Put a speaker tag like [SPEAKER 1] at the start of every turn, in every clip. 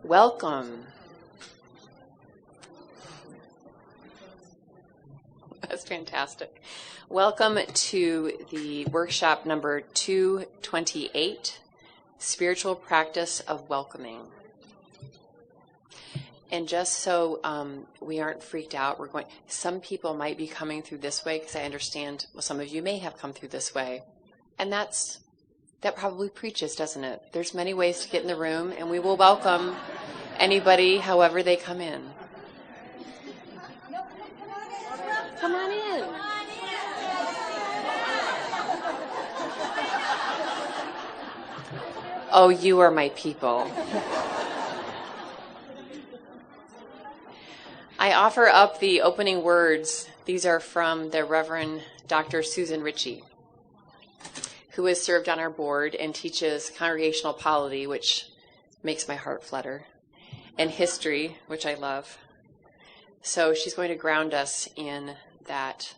[SPEAKER 1] Welcome. That's fantastic. Welcome to the workshop number 228, Spiritual Practice of Welcoming. And just so we aren't freaked out, some people might be coming through this way, because I understand, well, some of you may have come through this way. And that probably preaches, doesn't it? There's many ways to get in the room, and we will welcome anybody however they come in. Come on in. Oh, you are my people. I offer up the opening words. These are from the Reverend Dr. Susan Ritchie, who has served on our board and teaches congregational polity, which makes my heart flutter, and history, which I love. So she's going to ground us in that,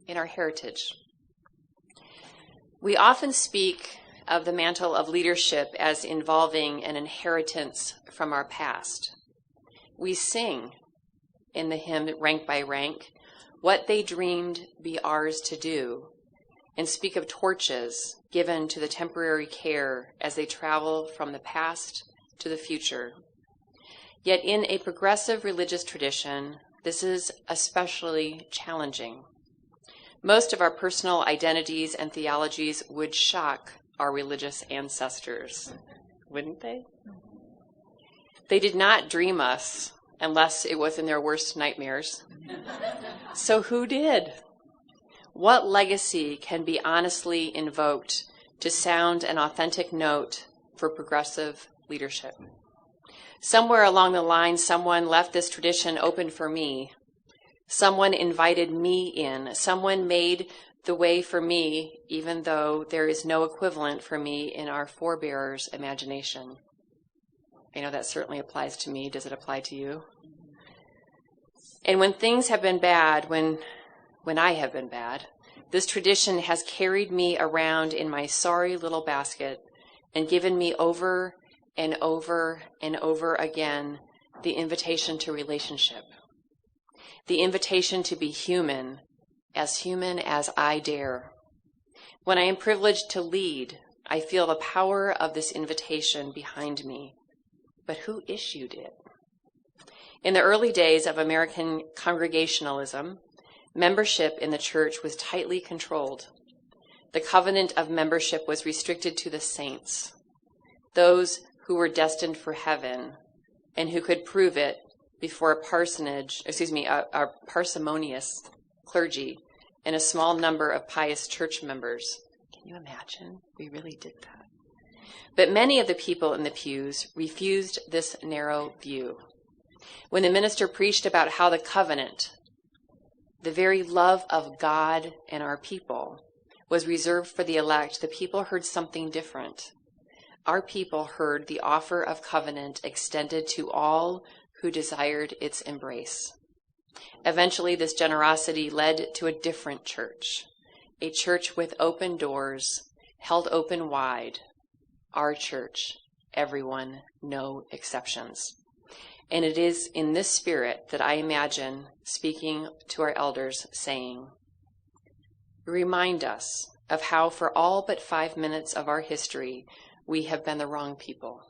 [SPEAKER 1] in our heritage. We often speak of the mantle of leadership as involving an inheritance from our past. We sing in the hymn Rank by Rank what they dreamed be ours to do, and speak of torches given to the temporary care as they travel from the past to the future. Yet in a progressive religious tradition, this is especially challenging. Most of our personal identities and theologies would shock our religious ancestors, wouldn't they? They did not dream us unless it was in their worst nightmares. So who did? What legacy can be honestly invoked to sound an authentic note for progressive leadership? Somewhere along the line, someone left this tradition open for me. Someone invited me in. Someone made the way for me, even though there is no equivalent for me in our forebearers' imagination. I know that certainly applies to me. Does it apply to you? And when things have been bad, when I have been bad, this tradition has carried me around in my sorry little basket and given me over and over and over again the invitation to relationship, the invitation to be human as I dare. When I am privileged to lead, I feel the power of this invitation behind me. But who issued it? In the early days of American congregationalism, membership in the church was tightly controlled. The covenant of membership was restricted to the saints, those who were destined for heaven and who could prove it before a parsimonious clergy and a small number of pious church members. Can you imagine? We really did that. But many of the people in the pews refused this narrow view. When the minister preached about how the covenant, the very love of God and our people, was reserved for the elect, the people heard something different. Our people heard the offer of covenant extended to all who desired its embrace. Eventually, this generosity led to a different church, a church with open doors, held open wide. Our church, everyone, no exceptions. And it is in this spirit that I imagine speaking to our elders saying, remind us of how for all but 5 minutes of our history, we have been the wrong people.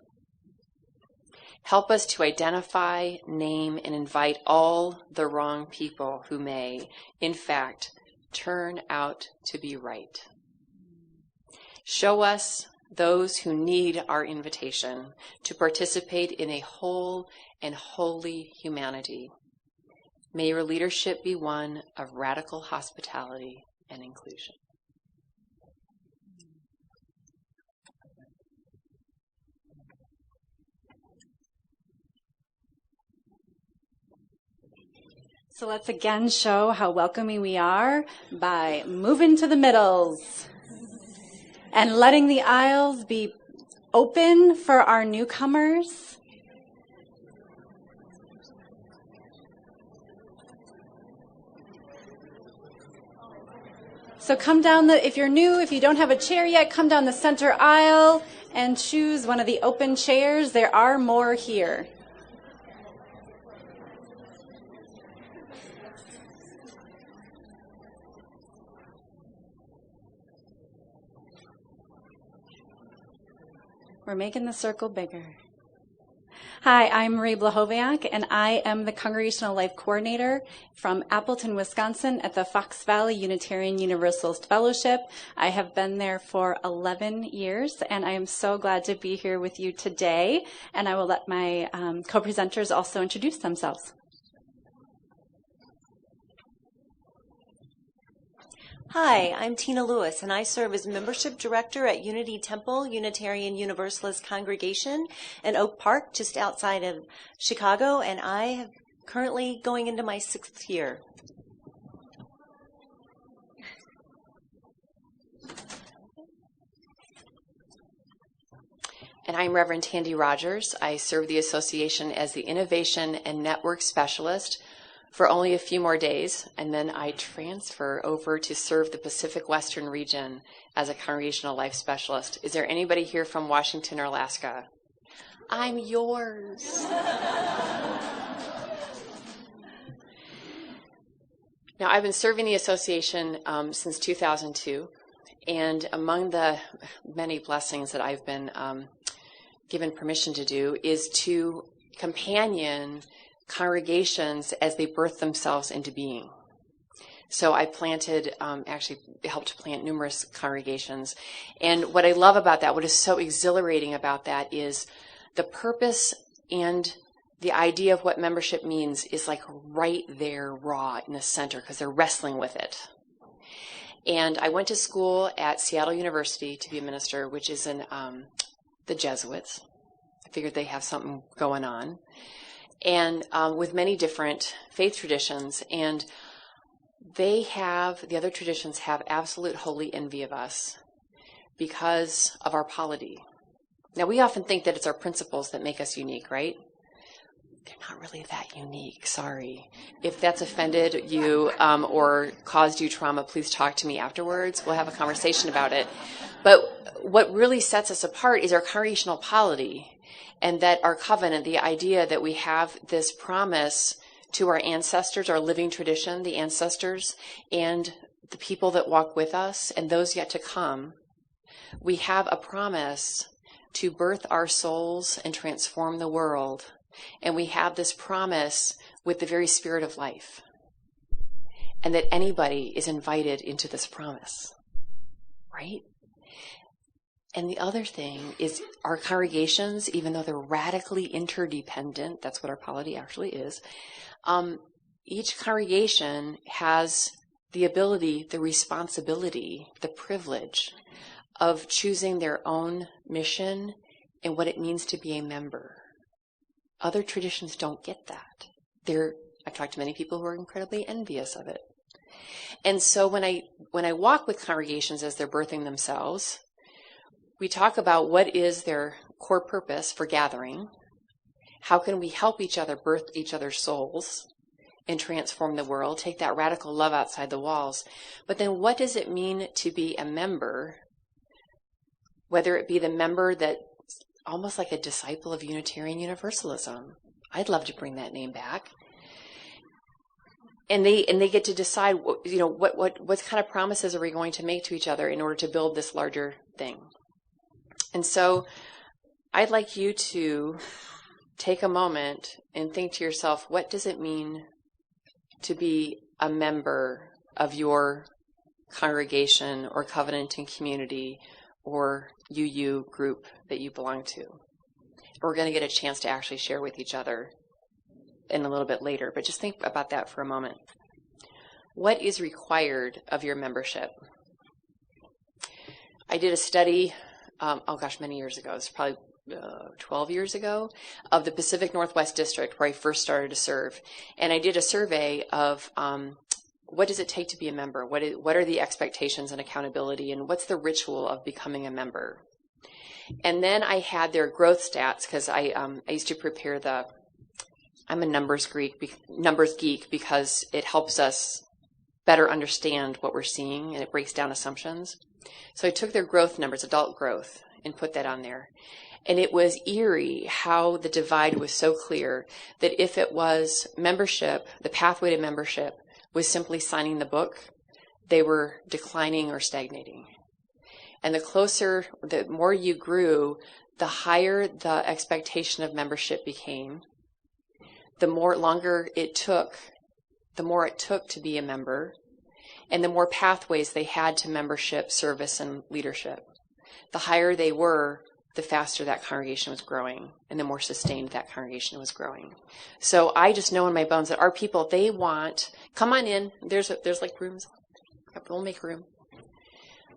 [SPEAKER 1] Help us to identify, name, and invite all the wrong people who may, in fact, turn out to be right. Show us those who need our invitation to participate in a whole and holy humanity. May your leadership be one of radical hospitality and inclusion.
[SPEAKER 2] So let's again show how welcoming we are by moving to the middles and letting the aisles be open for our newcomers. So come down if you're new, if you don't have a chair yet, come down the center aisle and choose one of the open chairs. There are more here. We're making the circle bigger. Hi, I'm Marie Blohowiak, and I am the Congregational Life Coordinator from Appleton, Wisconsin at the Fox Valley Unitarian Universalist Fellowship. I have been there for 11 years, and I am so glad to be here with you today, and I will let my co-presenters also introduce themselves.
[SPEAKER 3] Hi, I'm Tina Lewis, and I serve as Membership Director at Unity Temple Unitarian Universalist Congregation in Oak Park, just outside of Chicago, and I am currently going into my 6th year.
[SPEAKER 1] And I'm Reverend Tandi Rogers. I serve the association as the Innovation and Network Specialist for only a few more days, and then I transfer over to serve the Pacific Western region as a Congregational Life Specialist. Is there anybody here from Washington or Alaska? I'm yours. Now, I've been serving the association since 2002, and among the many blessings that I've been given permission to do is to companion congregations as they birth themselves into being. So I planted, actually helped plant numerous congregations. And what I love about that, what is so exhilarating about that is the purpose and the idea of what membership means is like right there raw in the center because they're wrestling with it. And I went to school at Seattle University to be a minister, which is in the Jesuits. I figured they have something going on. And with many different faith traditions, and the other traditions have absolute holy envy of us because of our polity. Now, we often think that it's our principles that make us unique, right? They're not really that unique, sorry. If that's offended you or caused you trauma, please talk to me afterwards. We'll have a conversation about it. But what really sets us apart is our congregational polity. And that our covenant, the idea that we have this promise to our ancestors, our living tradition, the ancestors, and the people that walk with us, and those yet to come, we have a promise to birth our souls and transform the world. And we have this promise with the very spirit of life. And that anybody is invited into this promise, right? And the other thing is our congregations, even though they're radically interdependent, that's what our polity actually is, each congregation has the ability, the responsibility, the privilege of choosing their own mission and what it means to be a member. Other traditions don't get that. I've talked to many people who are incredibly envious of it. And so when I walk with congregations as they're birthing themselves, we talk about what is their core purpose for gathering, how can we help each other birth each other's souls and transform the world, take that radical love outside the walls, but then what does it mean to be a member, whether it be the member that almost like a disciple of Unitarian Universalism. I'd love to bring that name back. And they get to decide, what kind of promises are we going to make to each other in order to build this larger thing. And so I'd like you to take a moment and think to yourself, what does it mean to be a member of your congregation or covenanting community or UU group that you belong to? We're going to get a chance to actually share with each other in a little bit later, but just think about that for a moment. What is required of your membership? I did a study, many years ago. It's probably 12 years ago, of the Pacific Northwest District where I first started to serve. And I did a survey of what does it take to be a member? What are the expectations and accountability? And what's the ritual of becoming a member? And then I had their growth stats because I used to prepare I'm a numbers geek because it helps us better understand what we're seeing and it breaks down assumptions. So I took their growth numbers, adult growth, and put that on there. And it was eerie how the divide was so clear that if it was membership, the pathway to membership was simply signing the book, they were declining or stagnating. And the more you grew, the higher the expectation of membership became, the more it took to be a member, and the more pathways they had to membership, service, and leadership. The higher they were, the faster that congregation was growing, and the more sustained that congregation was growing. So I just know in my bones that our people, they want, come on in, there's like rooms, we'll make room.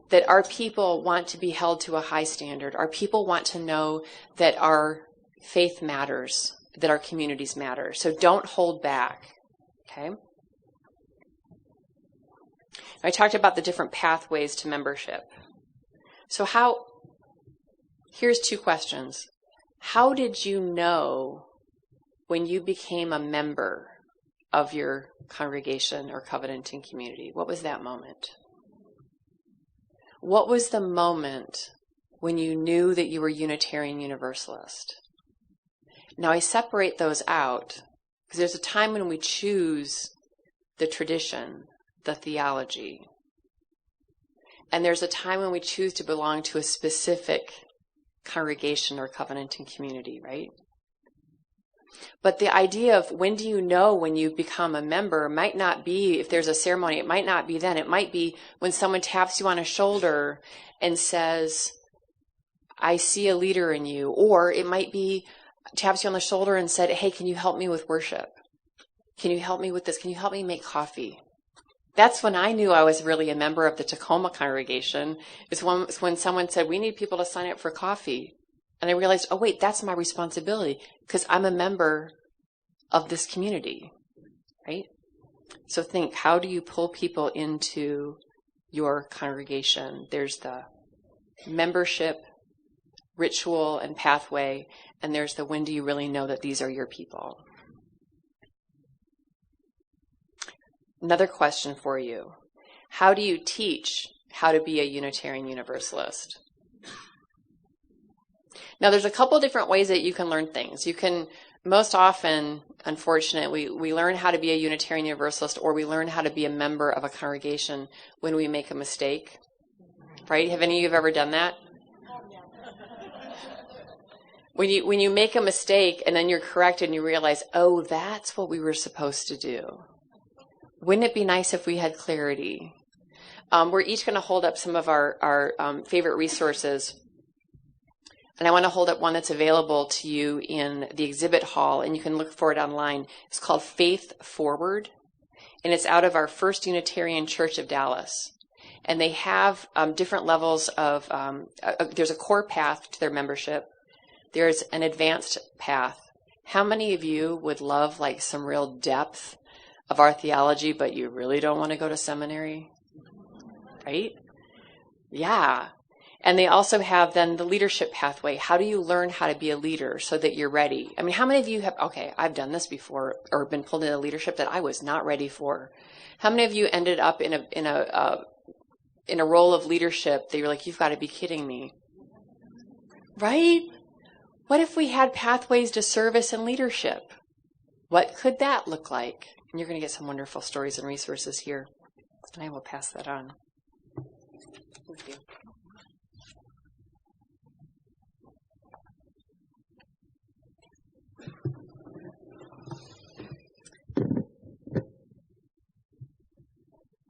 [SPEAKER 1] That our people want to be held to a high standard. Our people want to know that our faith matters, that our communities matter. So don't hold back, okay? I talked about the different pathways to membership. So here's two questions. How did you know when you became a member of your congregation or covenanting community? What was that moment? What was the moment when you knew that you were Unitarian Universalist? Now, I separate those out because there's a time when we choose the tradition, the theology. And there's a time when we choose to belong to a specific congregation or covenanting community, right? But the idea of when do you know when you become a member might not be, if there's a ceremony, it might not be then. It might be when someone taps you on a shoulder and says, I see a leader in you. Or it might be taps you on the shoulder and said, hey, can you help me with worship? Can you help me with this? Can you help me make coffee? That's when I knew I was really a member of the Tacoma congregation. It's when someone said, we need people to sign up for coffee. And I realized, oh, wait, that's my responsibility because I'm a member of this community, right? So think, how do you pull people into your congregation? There's the membership, ritual, and pathway, and there's the when do you really know that these are your people? Another question for you. How do you teach how to be a Unitarian Universalist? Now, there's a couple different ways that you can learn things. You can, most often, unfortunately, we learn how to be a Unitarian Universalist or we learn how to be a member of a congregation when we make a mistake, right? Have any of you ever done that? When you make a mistake and then you're corrected and you realize, oh, that's what we were supposed to do. Wouldn't it be nice if we had clarity? We're each going to hold up some of our favorite resources. And I want to hold up one that's available to you in the exhibit hall, and you can look for it online. It's called Faith Forward, and it's out of our First Unitarian Church of Dallas. And they have different levels of, there's a core path to their membership. There's an advanced path. How many of you would love like some real depth of our theology, but you really don't want to go to seminary? Right? Yeah. And they also have then the leadership pathway. How do you learn how to be a leader so that you're ready? I mean, how many of you have, okay, I've done this before or been pulled into leadership that I was not ready for. How many of you ended up in a role of leadership that you're like, you've got to be kidding me? Right? What if we had pathways to service and leadership? What could that look like? And you're going to get some wonderful stories and resources here. And I will pass that on. Thank you.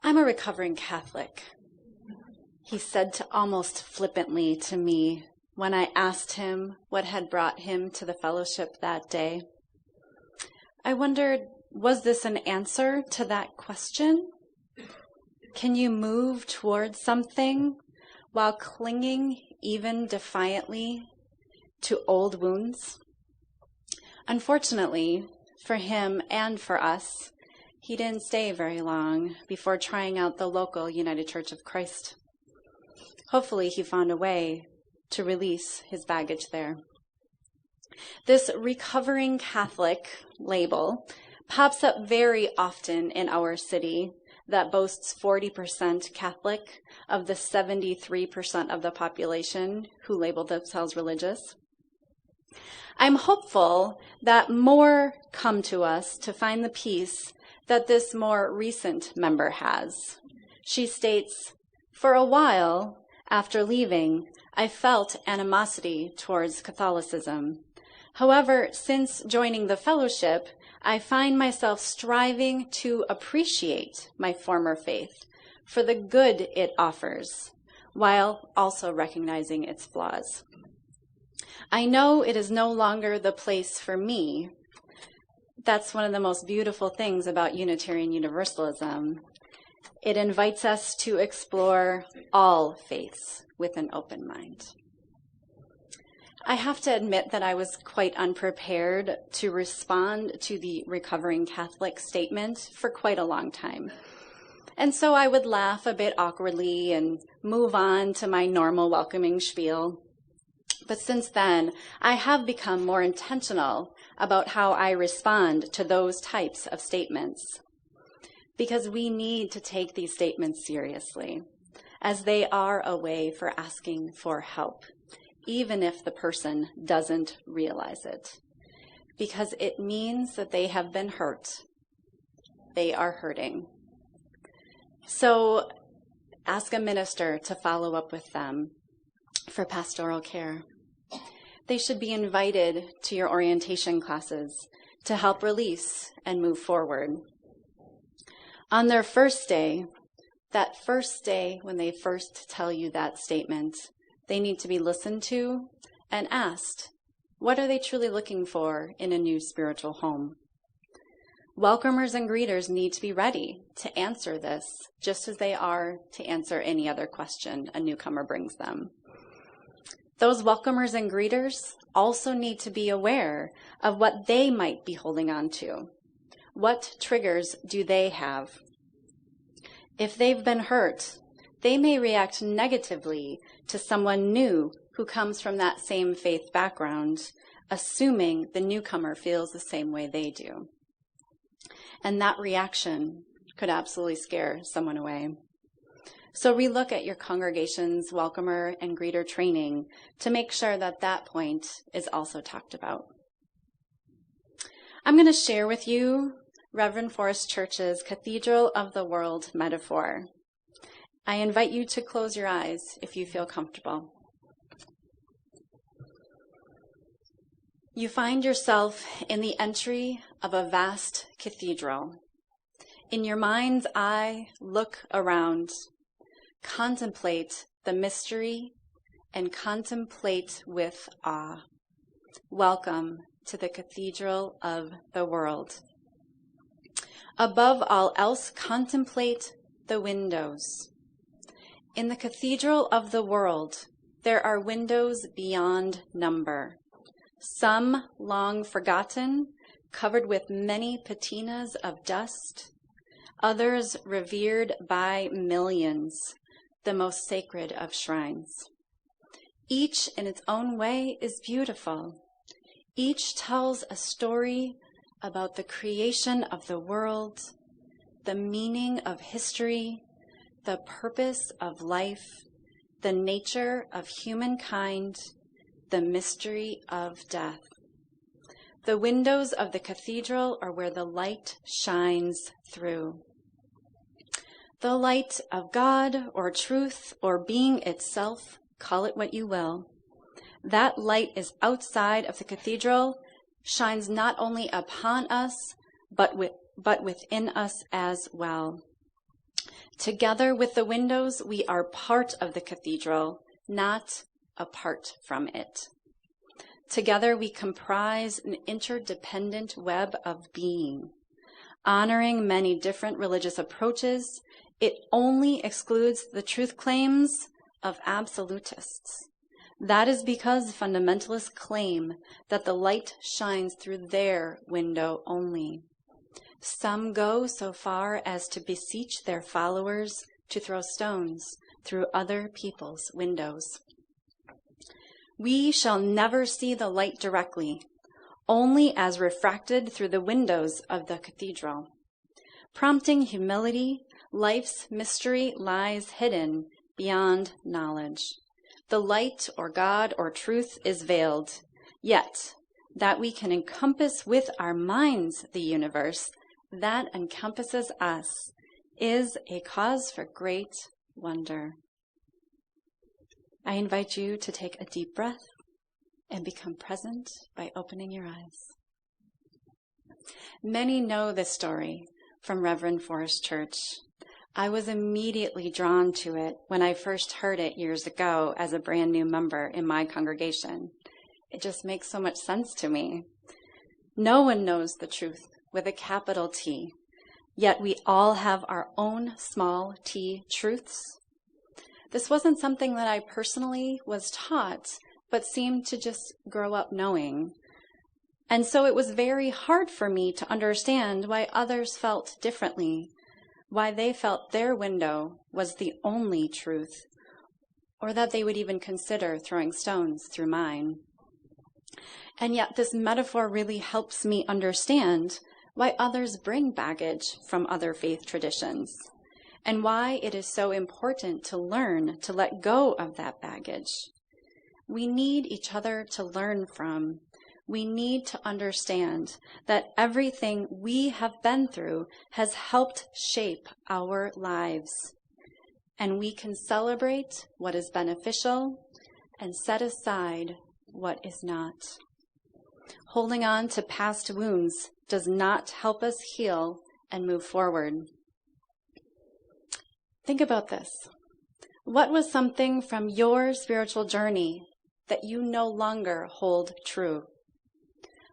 [SPEAKER 2] I'm a recovering Catholic, he said almost flippantly to me when I asked him what had brought him to the fellowship that day. I wondered, was this an answer to that question? Can you move towards something while clinging even defiantly to old wounds? Unfortunately, for him and for us, he didn't stay very long before trying out the local United Church of Christ. Hopefully, he found a way to release his baggage there. This recovering Catholic label pops up very often in our city that boasts 40% Catholic of the 73% of the population who label themselves religious. I'm hopeful that more come to us to find the peace that this more recent member has. She states, "For a while, after leaving, I felt animosity towards Catholicism. However, since joining the fellowship, I find myself striving to appreciate my former faith for the good it offers, while also recognizing its flaws. I know it is no longer the place for me." That's one of the most beautiful things about Unitarian Universalism. It invites us to explore all faiths with an open mind. I have to admit that I was quite unprepared to respond to the recovering Catholic statement for quite a long time. And so I would laugh a bit awkwardly and move on to my normal welcoming spiel. But since then, I have become more intentional about how I respond to those types of statements. Because we need to take these statements seriously, as they are a way for asking for help, even if the person doesn't realize it. Because it means that they have been hurt. They are hurting. So ask a minister to follow up with them for pastoral care. They should be invited to your orientation classes to help release and move forward. On their first day, that first day when they first tell you that statement, they need to be listened to and asked, what are they truly looking for in a new spiritual home? Welcomers and greeters need to be ready to answer this, just as they are to answer any other question a newcomer brings them. Those welcomers and greeters also need to be aware of what they might be holding on to. What triggers do they have? If they've been hurt, they may react negatively to someone new who comes from that same faith background, assuming the newcomer feels the same way they do. And that reaction could absolutely scare someone away. So relook at your congregation's welcomer and greeter training to make sure that that point is also talked about. I'm going to share with you Reverend Forest Church's Cathedral of the World metaphor. I invite you to close your eyes if you feel comfortable. You find yourself in the entry of a vast cathedral. In your mind's eye, look around. Contemplate the mystery and contemplate with awe. Welcome to the Cathedral of the World. Above all else, contemplate the windows. In the Cathedral of the World, there are windows beyond number. Some long forgotten, covered with many patinas of dust. Others revered by millions, the most sacred of shrines. Each in its own way is beautiful. Each tells a story about the creation of the world, the meaning of history, the purpose of life, the nature of humankind, the mystery of death. The windows of the cathedral are where the light shines through. The light of God or truth or being itself, call it what you will. That light is outside of the cathedral, shines not only upon us, but within us as well. Together with the windows, we are part of the cathedral, not apart from it. Together we comprise an interdependent web of being. Honoring many different religious approaches, it only excludes the truth claims of absolutists. That is because fundamentalists claim that the light shines through their window only. Some go so far as to beseech their followers to throw stones through other people's windows. We shall never see the light directly, only as refracted through the windows of the cathedral. Prompting humility, Life's mystery lies hidden beyond knowledge. The light or God or truth is veiled, yet that we can encompass with our minds the universe that encompasses us is a cause for great wonder. I invite you to take a deep breath and become present by opening your eyes. Many know this story from Reverend Forest Church. I was immediately drawn to it when I first heard it years ago as a brand new member in my congregation. It just makes so much sense to me. No one knows the truth with a capital T, yet we all have our own small t truths. This wasn't something that I personally was taught, but seemed to just grow up knowing. And so it was very hard for me to understand why others felt differently, why they felt their window was the only truth, or that they would even consider throwing stones through mine. And yet this metaphor really helps me understand why others bring baggage from other faith traditions, and why it is so important to learn to let go of that baggage. We need each other to learn from. We need to understand that everything we have been through has helped shape our lives, and we can celebrate what is beneficial and set aside what is not. Holding on to past wounds does not help us heal and move forward. Think about this. What was something from your spiritual journey that you no longer hold true?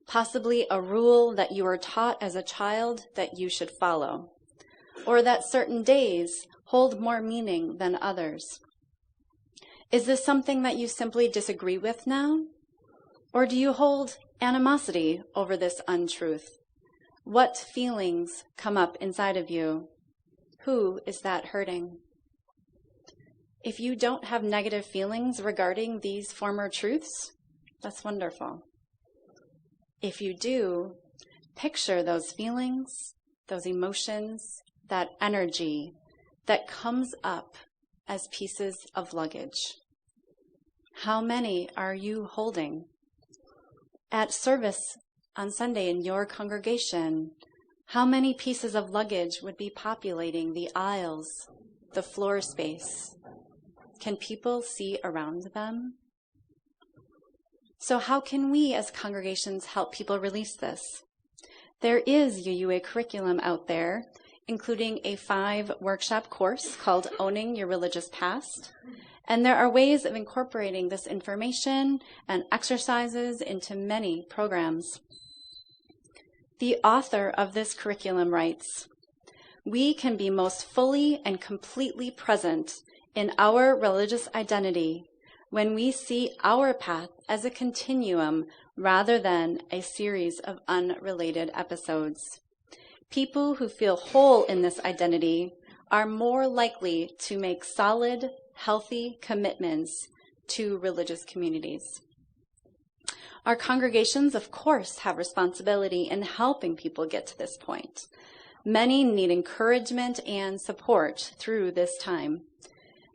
[SPEAKER 2] Possibly a rule that you were taught as a child that you should follow, or that certain days hold more meaning than others. Is this something that you simply disagree with now? Or do you hold animosity over this untruth? What feelings come up inside of you? Who is that hurting? If you don't have negative feelings regarding these former truths, that's wonderful. If you do, picture those feelings, those emotions, that energy that comes up as pieces of luggage. How many are you holding? At service on Sunday in your congregation, how many pieces of luggage would be populating the aisles, the floor space? Can people see around them? So how can we as congregations help people release this? There is UUA curriculum out there, including a 5-workshop course called Owning Your Religious Past. And there are ways of incorporating this information and exercises into many programs. The author of this curriculum writes, "We can be most fully and completely present in our religious identity when we see our path as a continuum rather than a series of unrelated episodes. People who feel whole in this identity are more likely to make solid, healthy commitments to religious communities." Our congregations, of course, have responsibility in helping people get to this point. Many need encouragement and support through this time.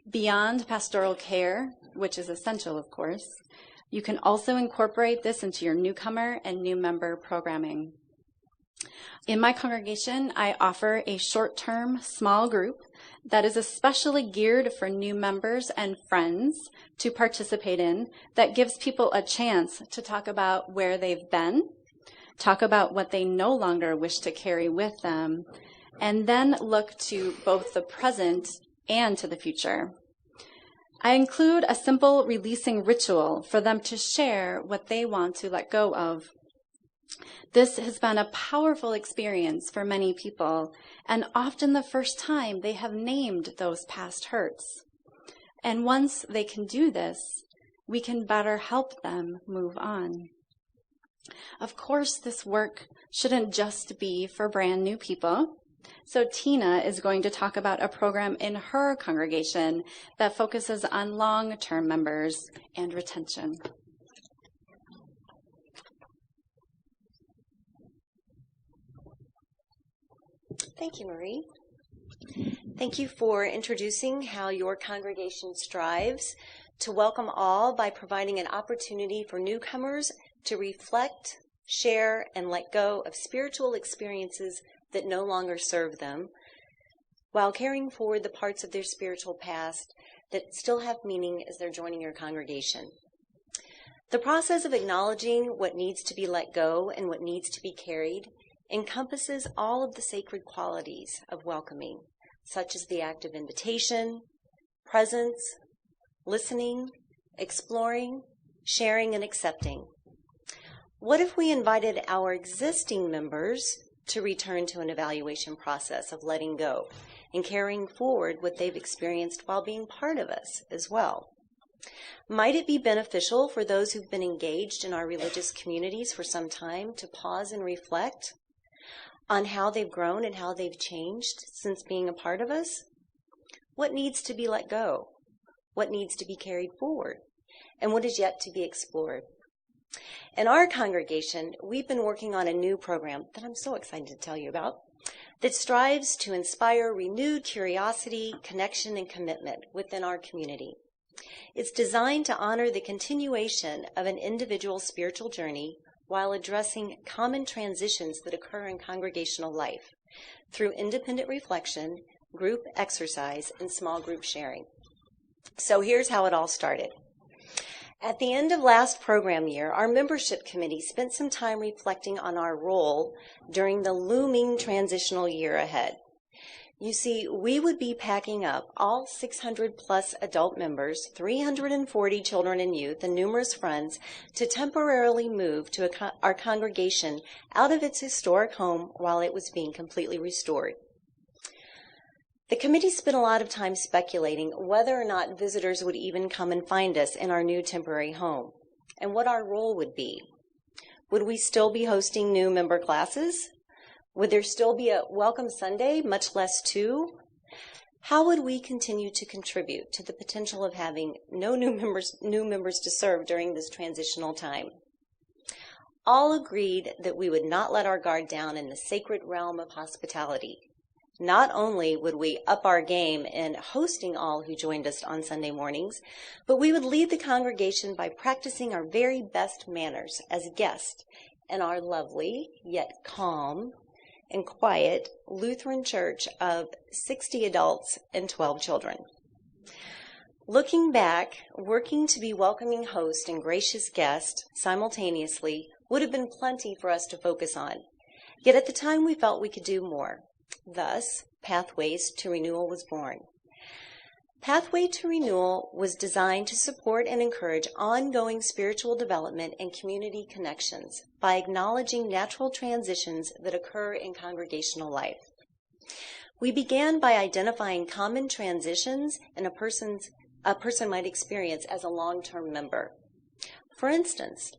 [SPEAKER 2] Beyond pastoral care, which is essential, of course, you can also incorporate this into your newcomer and new member programming. In my congregation, I offer a short-term small group that is especially geared for new members and friends to participate in, that gives people a chance to talk about where they've been, talk about what they no longer wish to carry with them, and then look to both the present and to the future. I include a simple releasing ritual for them to share what they want to let go of. This has been a powerful experience for many people, and often the first time they have named those past hurts. And once they can do this, we can better help them move on. Of course, this work shouldn't just be for brand new people. So Tina is going to talk about a program in her congregation that focuses on long-term members and retention.
[SPEAKER 3] Thank you, Marie. Thank you for introducing how your congregation strives to welcome all by providing an opportunity for newcomers to reflect, share, and let go of spiritual experiences that no longer serve them, while carrying forward the parts of their spiritual past that still have meaning as they're joining your congregation. The process of acknowledging what needs to be let go and what needs to be carried encompasses all of the sacred qualities of welcoming, such as the act of invitation, presence, listening, exploring, sharing, and accepting. What if we invited our existing members to return to an evaluation process of letting go and carrying forward what they've experienced while being part of us as well? Might it be beneficial for those who've been engaged in our religious communities for some time to pause and reflect on how they've grown and how they've changed since being a part of us? What needs to be let go? What needs to be carried forward? And what is yet to be explored? In our congregation, we've been working on a new program that I'm so excited to tell you about that strives to inspire renewed curiosity, connection, and commitment within our community. It's designed to honor the continuation of an individual's spiritual journey while addressing common transitions that occur in congregational life through independent reflection, group exercise, and small group sharing. So here's how it all started. At the end of last program year, our membership committee spent some time reflecting on our role during the looming transitional year ahead. You see, we would be packing up all 600 plus adult members, 340 children and youth, and numerous friends to temporarily move to our congregation out of its historic home while it was being completely restored. The committee spent a lot of time speculating whether or not visitors would even come and find us in our new temporary home and what our role would be. Would we still be hosting new member classes? Would there still be a Welcome Sunday, much less two? How would we continue to contribute to the potential of having no new members to serve during this transitional time? All agreed that we would not let our guard down in the sacred realm of hospitality. Not only would we up our game in hosting all who joined us on Sunday mornings, but we would lead the congregation by practicing our very best manners as guests in our lovely, yet calm and quiet Lutheran church of 60 adults and 12 children. Looking back, working to be welcoming host and gracious guest simultaneously would have been plenty for us to focus on. Yet at the time we felt we could do more. Thus, Pathways to Renewal was born. Pathway to Renewal was designed to support and encourage ongoing spiritual development and community connections by acknowledging natural transitions that occur in congregational life. We began by identifying common transitions a person might experience as a long-term member. For instance,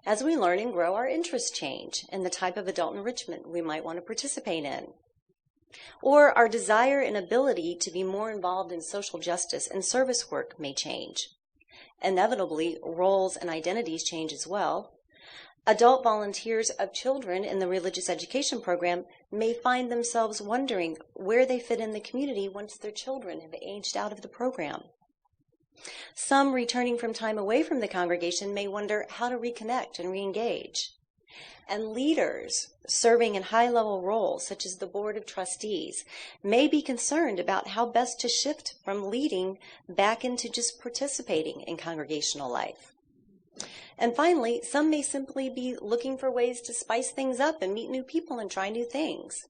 [SPEAKER 3] as we learn and grow, our interests change and the type of adult enrichment we might want to participate in. Or our desire and ability to be more involved in social justice and service work may change. Inevitably, roles and identities change as well. Adult volunteers of children in the religious education program may find themselves wondering where they fit in the community once their children have aged out of the program. Some returning from time away from the congregation may wonder how to reconnect and re-engage. And leaders serving in high-level roles, such as the Board of Trustees, may be concerned about how best to shift from leading back into just participating in congregational life. And finally, some may simply be looking for ways to spice things up and meet new people and try new things.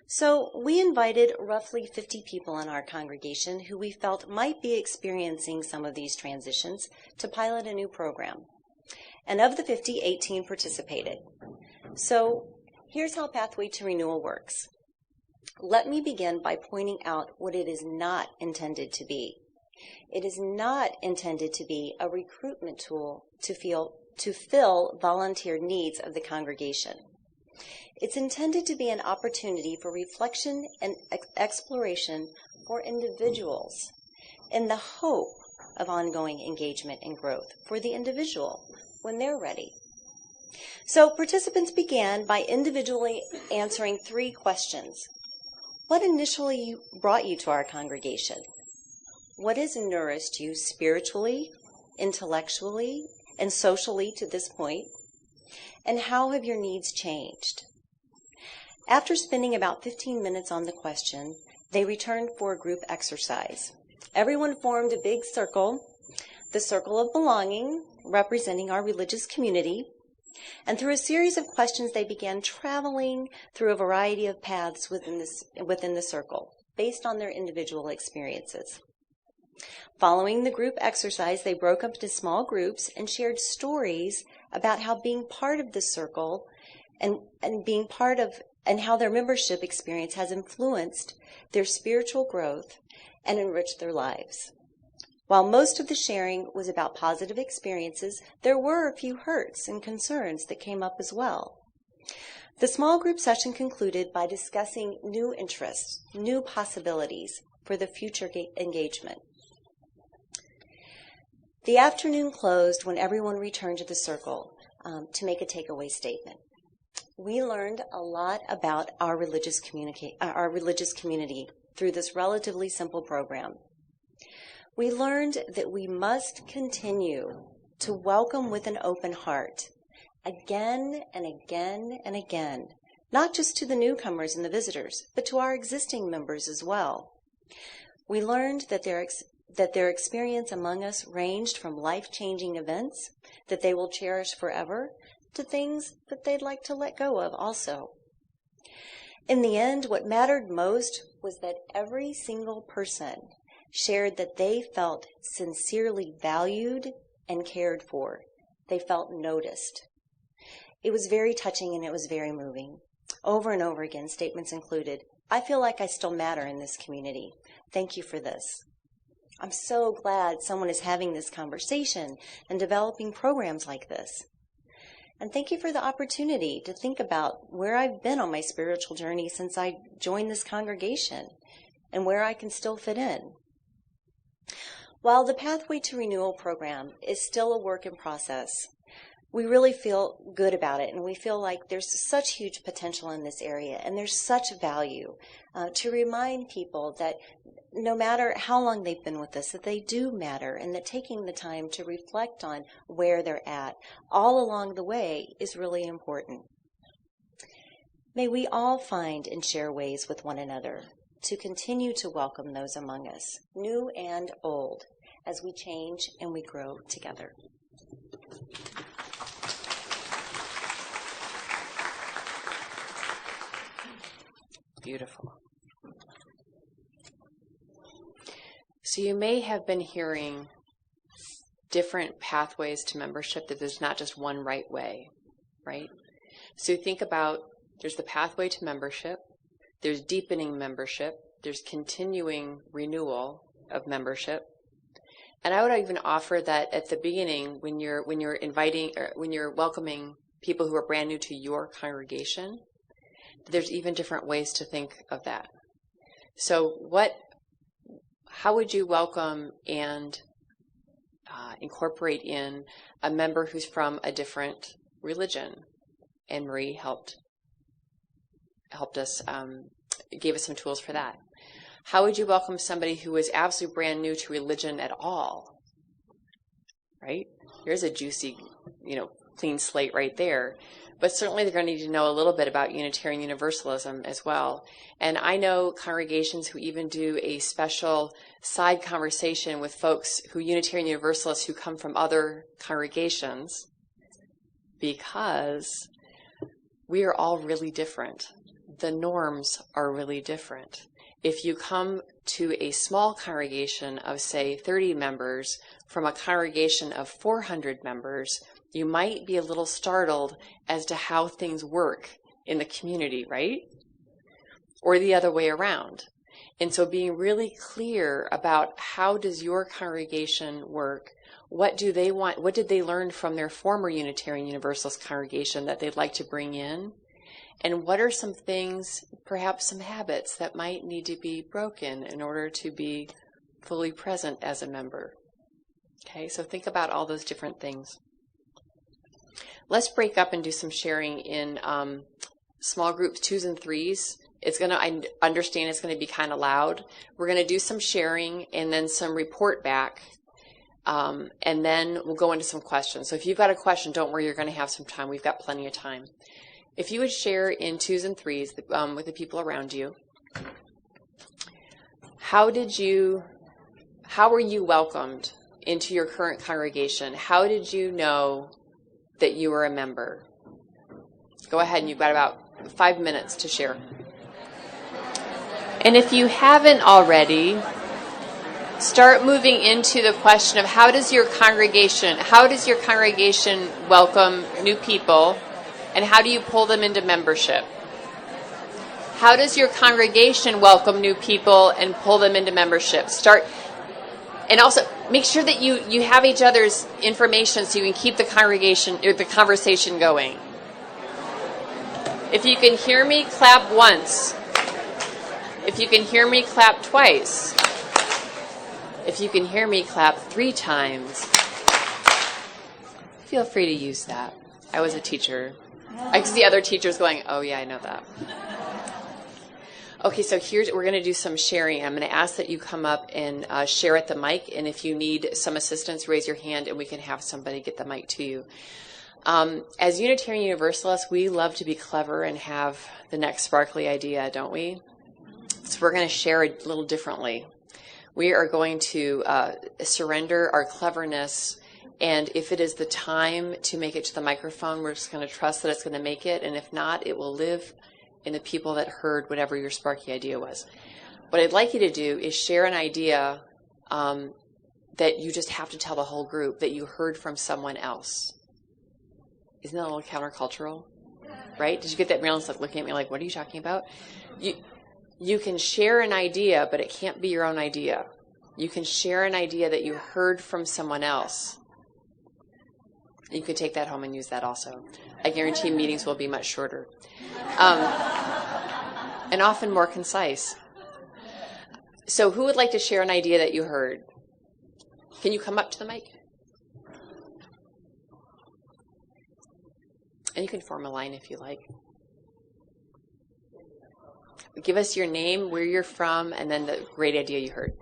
[SPEAKER 3] So we invited roughly 50 people in our congregation who we felt might be experiencing some of these transitions to pilot a new program. And of the 50, 18 participated. So here's how Pathway to Renewal works. Let me begin by pointing out what it is not intended to be. It is not intended to be a recruitment tool to fill volunteer needs of the congregation. It's intended to be an opportunity for reflection and exploration for individuals in the hope of ongoing engagement and growth for the individual when they're ready. So participants began by individually answering 3 questions. What initially brought you to our congregation? What has nourished you spiritually, intellectually, and socially to this point? And how have your needs changed? After spending about 15 minutes on the question, they returned for a group exercise. Everyone formed a big circle, the circle of belonging, representing our religious community. And through a series of questions, they began traveling through a variety of paths within the circle, based on their individual experiences. Following the group exercise, they broke up into small groups and shared stories about how being part of the circle and how their membership experience has influenced their spiritual growth and enriched their lives. While most of the sharing was about positive experiences, there were a few hurts and concerns that came up as well. The small group session concluded by discussing new interests, new possibilities for the future engagement. The afternoon closed when everyone returned to the circle to make a takeaway statement. We learned a lot about our religious community through this relatively simple program. We learned that we must continue to welcome with an open heart, again and again and again, not just to the newcomers and the visitors, but to our existing members as well. We learned that their experience among us ranged from life-changing events that they will cherish forever to things that they'd like to let go of also. In the end, what mattered most was that every single person shared that they felt sincerely valued and cared for. They felt noticed. It was very touching and it was very moving. Over and over again, statements included, "I feel like I still matter in this community. Thank you for this. I'm so glad someone is having this conversation and developing programs like this. And thank you for the opportunity to think about where I've been on my spiritual journey since I joined this congregation and where I can still fit in." While the Pathway to Renewal program is still a work in process, we really feel good about it, and we feel like there's such huge potential in this area, and there's such value to remind people that no matter how long they've been with us, that they do matter, and that taking the time to reflect on where they're at all along the way is really important. May we all find and share ways with one another to continue to welcome those among us, new and old, as we change and we grow together.
[SPEAKER 1] Beautiful. So you may have been hearing different pathways to membership, that there's not just one right way, right? So think about, there's the pathway to membership, there's deepening membership, there's continuing renewal of membership. And I would even offer that at the beginning, when you're inviting, or when you're welcoming people who are brand new to your congregation, there's even different ways to think of that. So how would you welcome and incorporate in a member who's from a different religion? And Marie helped us, gave us some tools for that. How would you welcome somebody who is absolutely brand new to religion at all? Right? Here's a juicy, clean slate right there. But certainly they're going to need to know a little bit about Unitarian Universalism as well. And I know congregations who even do a special side conversation with folks Unitarian Universalists who come from other congregations, because we are all really different. The norms are really different. If you come to a small congregation of, say, 30 members from a congregation of 400 members, you might be a little startled as to how things work in the community, right? Or the other way around. And so being really clear about how does your congregation work, what do they want, what did they learn from their former Unitarian Universalist congregation that they'd like to bring in, and what are some things, perhaps some habits that might need to be broken in order to be fully present as a member. Okay, so think about all those different things. Let's break up and do some sharing in small groups, 2s and 3s, I understand it's going to be kind of loud. We're going to do some sharing and then some report back. And then we'll go into some questions. So if you've got a question, don't worry, you're going to have some time. We've got plenty of time. If you would share in twos and threes with the people around you, how were you welcomed into your current congregation? How did you know that you were a member? Go ahead, and you've got about 5 minutes to share. And if you haven't already, start moving into the question of how does your congregation welcome new people, and how do you pull them into membership? How does your congregation welcome new people and pull them into membership? And also make sure that you have each other's information so you can keep the conversation going. If you can hear me, clap once. If you can hear me, clap twice. If you can hear me, clap 3 times. Feel free to use that. I was a teacher. I can see other teachers going, oh yeah, I know that. Okay, so we're going to do some sharing. I'm going to ask that you come up and share at the mic, and if you need some assistance, raise your hand and we can have somebody get the mic to you. As Unitarian Universalists, we love to be clever and have the next sparkly idea, don't we? So we're going to share a little differently. We are going to surrender our cleverness, and if it is the time to make it to the microphone, we're just going to trust that it's going to make it, and if not, it will live in the people that heard whatever your sparky idea was. What I'd like you to do is share an idea that you just have to tell the whole group that you heard from someone else. Isn't that a little countercultural? Right? Did you get that? Marilyn's like looking at me like, what are you talking about? You can share an idea, but it can't be your own idea. You can share an idea that you heard from someone else. You can take that home and use that also. I guarantee meetings will be much shorter. And often more concise. So who would like to share an idea that you heard? Can you come up to the mic? And you can form a line if you like. Give us your name, where you're from, and then the great idea you heard.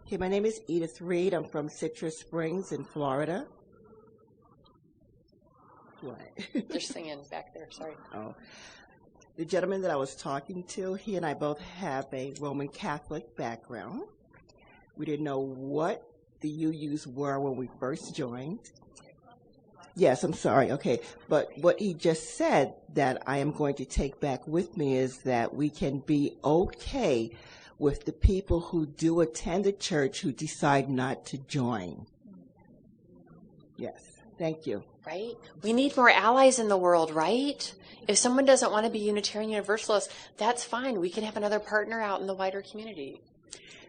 [SPEAKER 4] Okay, my name is Edith Reed. I'm from Citrus Springs in Florida. What?
[SPEAKER 1] They're singing back there, sorry.
[SPEAKER 4] Oh. The gentleman that I was talking to, he and I both have a Roman Catholic background. We didn't know what the UUs were when we first joined. Yes, I'm sorry. Okay. But what he just said that I am going to take back with me is that we can be okay with the people who do attend a church who decide not to join. Yes. Thank you.
[SPEAKER 1] Right? We need more allies in the world, right? If someone doesn't want to be Unitarian Universalist, that's fine. We can have another partner out in the wider community.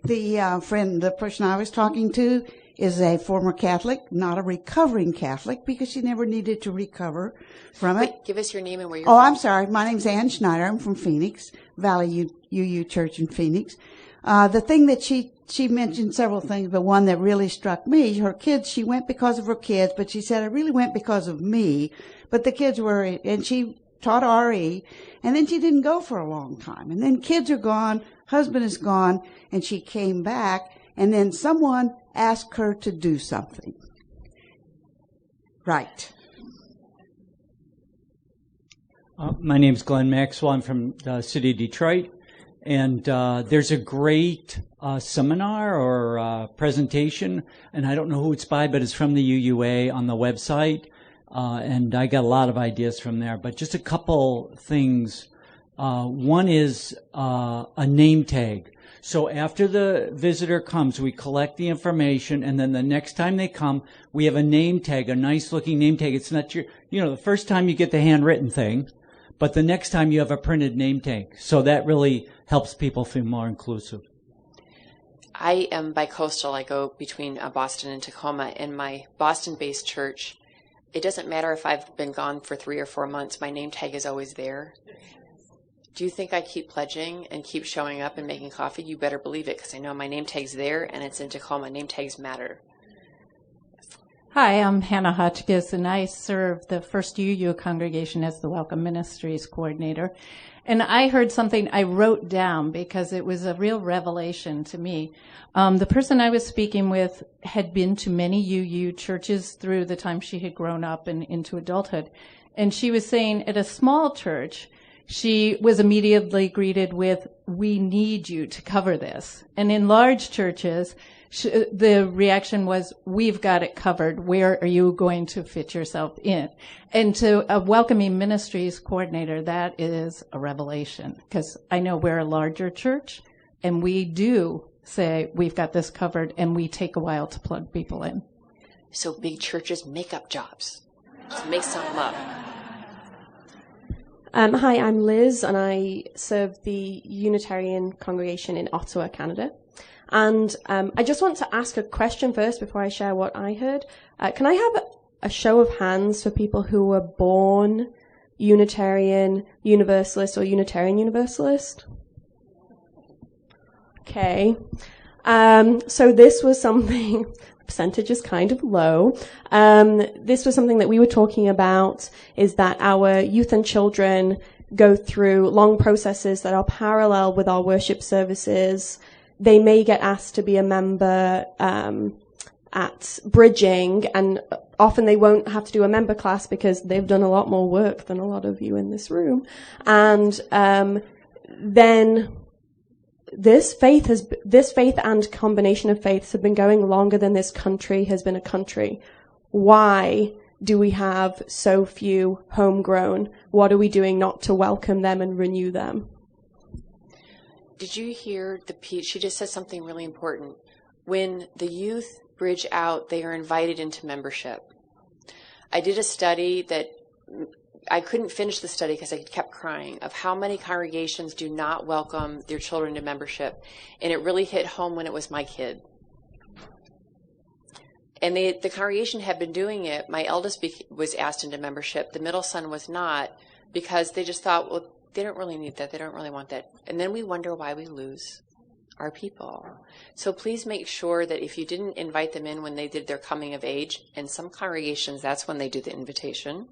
[SPEAKER 5] The person I was talking to is a former Catholic, not a recovering Catholic, because she never needed to recover from it.
[SPEAKER 1] Wait, give us your name and where you're from.
[SPEAKER 5] Oh, I'm sorry. My name's Ann Schneider. I'm from Phoenix, Valley UU Church in Phoenix. The thing that she mentioned several things, but one that really struck me, her kids, she went because of her kids, but she said, I really went because of me. But the kids were, and she taught RE, and then she didn't go for a long time. And then kids are gone, husband is gone, and she came back, and then someone asked her to do something. Right.
[SPEAKER 6] My name's Glenn Maxwell. I'm from the city of Detroit. And there's a great seminar or presentation, and I don't know who it's by, but it's from the UUA on the website. And I got a lot of ideas from there. But just a couple things. One is a name tag. So after the visitor comes, we collect the information, and then the next time they come, we have a name tag, a nice-looking name tag. It's not the first time you get the handwritten thing, but the next time you have a printed name tag. So that really helps people feel more inclusive.
[SPEAKER 1] I am bicoastal. I go between Boston and Tacoma. In my Boston-based church, it doesn't matter if I've been gone for 3 or 4 months. My name tag is always there. Do you think I keep pledging and keep showing up and making coffee? You better believe it, because I know my name tag's there and it's in Tacoma. Name tags matter.
[SPEAKER 7] Hi, I'm Hannah Hotchkiss, and I serve the First UU congregation as the Welcome Ministries coordinator. And I heard something I wrote down because it was a real revelation to me. The person I was speaking with had been to many UU churches through the time she had grown up and into adulthood. And she was saying at a small church, she was immediately greeted with, "We need you to cover this." And in large churches, the reaction was, "We've got it covered. Where are you going to fit yourself in?" And to a welcoming ministries coordinator, that is a revelation, because I know we're a larger church and we do say we've got this covered, and we take a while to plug people in.
[SPEAKER 1] So big churches make up jobs. Just make something up.
[SPEAKER 8] Hi, I'm Liz, and I serve the Unitarian congregation in Ottawa, Canada. And I just want to ask a question first before I share what I heard. Can I have a show of hands for people who were born Unitarian Universalist or Unitarian Universalist? Okay. So this was something, the percentage is kind of low. This was something that we were talking about, is that our youth and children go through long processes that are parallel with our worship services. They may get asked to be a member at bridging, and often they won't have to do a member class because they've done a lot more work than a lot of you in this room. And then this faith and combination of faiths have been going longer than this country has been a country. Why do we have so few homegrown? What are we doing not to welcome them and renew them?
[SPEAKER 1] Did you hear she just said something really important. When the youth bridge out, they are invited into membership. I did a study that I couldn't finish the study because I kept crying, of how many congregations do not welcome their children to membership. And it really hit home when it was my kid. And the congregation had been doing it. My eldest was asked into membership. The middle son was not, because they just thought, well, they don't really need that. They don't really want that. And then we wonder why we lose our people. So please make sure that if you didn't invite them in when they did their coming of age, and some congregations, that's when they do the invitation,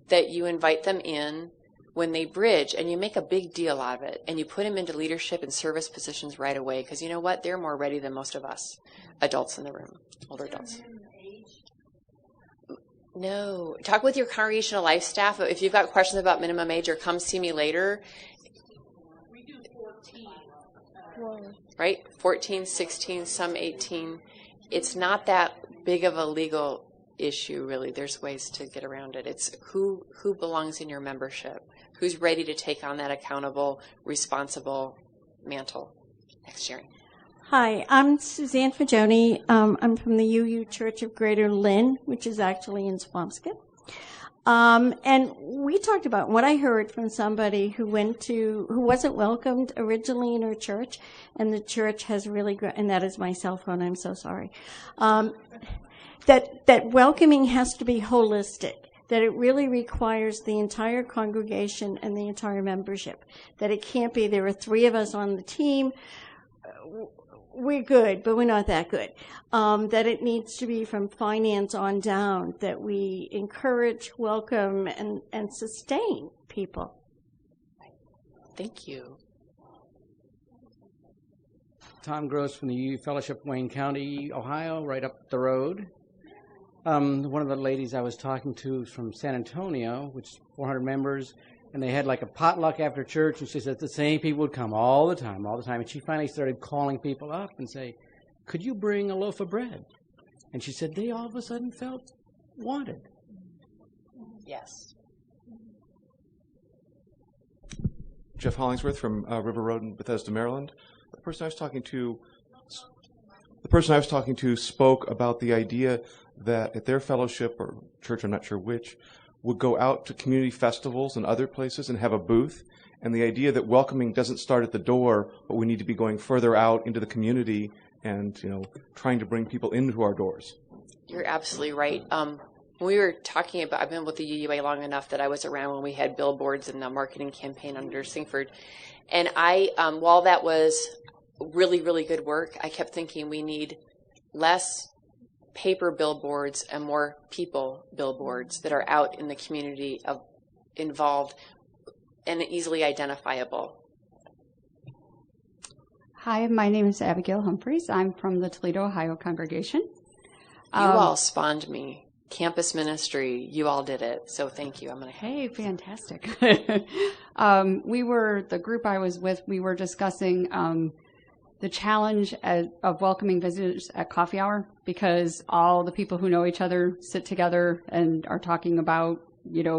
[SPEAKER 1] that you invite them in when they bridge, and you make a big deal out of it, and you put them into leadership and service positions right away, because you know what? They're more ready than most of us adults in the room, older adults. No. Talk with your congregational life staff. If you've got questions about minimum age, or come see me later.
[SPEAKER 7] We do 14.
[SPEAKER 1] Right? 14, 16, some 18. It's not that big of a legal issue, really. There's ways to get around it. It's who belongs in your membership, who's ready to take on that accountable, responsible mantle. Next, Jerry.
[SPEAKER 9] Hi, I'm Suzanne Fagioni. I'm from the UU Church of Greater Lynn, which is actually in Swampscott. And we talked about what I heard from somebody who wasn't welcomed originally in her church, and the church has really grown, and that is my cell phone, I'm so sorry. That welcoming has to be holistic, that it really requires the entire congregation and the entire membership, that it can't be there are 3 of us on the team, we're good, but we're not that good. That it needs to be from finance on down, that we encourage, welcome, and sustain people.
[SPEAKER 1] Thank you.
[SPEAKER 10] Tom Gross from the UU Fellowship, Wayne County, Ohio, right up the road. One of the ladies I was talking to from San Antonio, which is 400 members, and they had like a potluck after church, and she said the same people would come all the time. And she finally started calling people up and say, could you bring a loaf of bread? And she said they all of a sudden felt wanted.
[SPEAKER 1] Yes.
[SPEAKER 11] Jeff Hollingsworth from River Road in Bethesda, Maryland. The person I was talking to spoke about the idea that at their fellowship or church, I'm not sure which, would go out to community festivals and other places and have a booth. And the idea that welcoming doesn't start at the door, but we need to be going further out into the community and, trying to bring people into our doors.
[SPEAKER 1] You're absolutely right. We were talking about, I've been with the UUA long enough that I was around when we had billboards and a marketing campaign under Singford. And while that was really, really good work, I kept thinking we need less paper billboards and more people billboards that are out in the community involved and easily identifiable.
[SPEAKER 12] Hi, my name is Abigail Humphreys. I'm from the Toledo, Ohio congregation.
[SPEAKER 1] You all spawned me. Campus ministry, you all did it. So thank you.
[SPEAKER 12] Hey, fantastic. The group I was with, we were discussing the challenge of welcoming visitors at coffee hour, because all the people who know each other sit together and are talking about,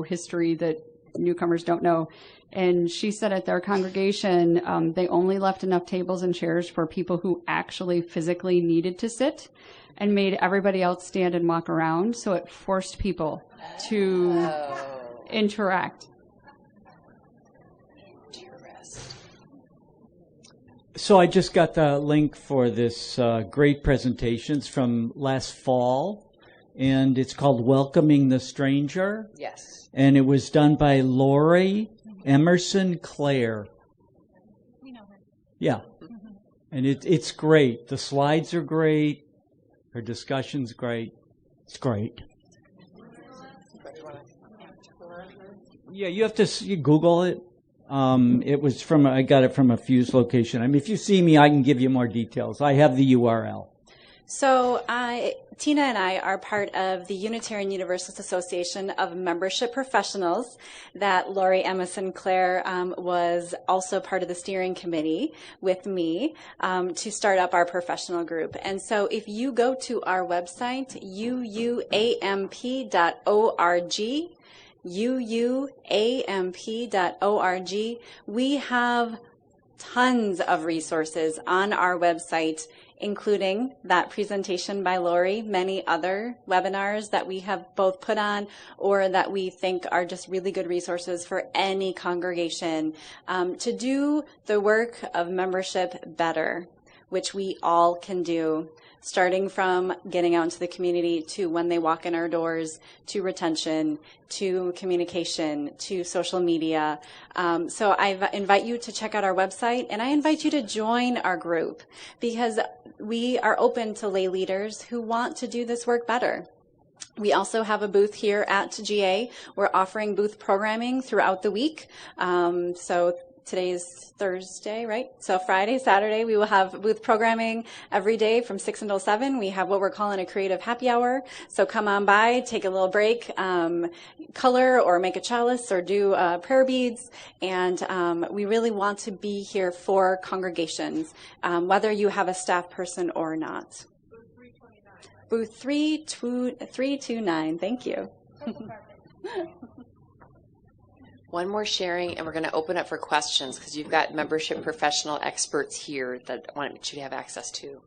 [SPEAKER 12] history that newcomers don't know. And she said at their congregation, they only left enough tables and chairs for people who actually physically needed to sit, and made everybody else stand and walk around. So it forced people to interact.
[SPEAKER 6] So I just got the link for this great presentations from last fall, and it's called Welcoming the Stranger.
[SPEAKER 1] Yes.
[SPEAKER 6] And it was done by Lori Emerson Clare.
[SPEAKER 2] We know her.
[SPEAKER 6] Yeah. And it's great. The slides are great. Her discussion's great. It's great. Yeah, you have to Google it. It was I got it from a Fuse location. I mean, if you see me, I can give you more details. I have the URL.
[SPEAKER 2] So Tina and I are part of the Unitarian Universalist Association of Membership Professionals that Lori Emerson Clare was also part of the steering committee with me to start up our professional group. And so if you go to our website, uuamp.org, uuamp.org, we have tons of resources on our website, including that presentation by Lori, many other webinars that we have both put on or that we think are just really good resources for any congregation to do the work of membership better, which we all can do, starting from getting out into the community to when they walk in our doors, to retention, to communication, to social media. So I invite you to check out our website, and I invite you to join our group, because we are open to lay leaders who want to do this work better. We also have a booth here at GA. We're offering booth programming throughout the week. So today's Thursday, right? So Friday, Saturday, we will have booth programming every day from 6 until 7. We have what we're calling a creative happy hour. So come on by, take a little break, color or make a chalice or do prayer beads. And we really want to be here for congregations, whether you have a staff person or not. Booth 329. Thank you.
[SPEAKER 1] One more sharing, and we're going to open up for questions because you've got membership professional experts here that I want you to have access to.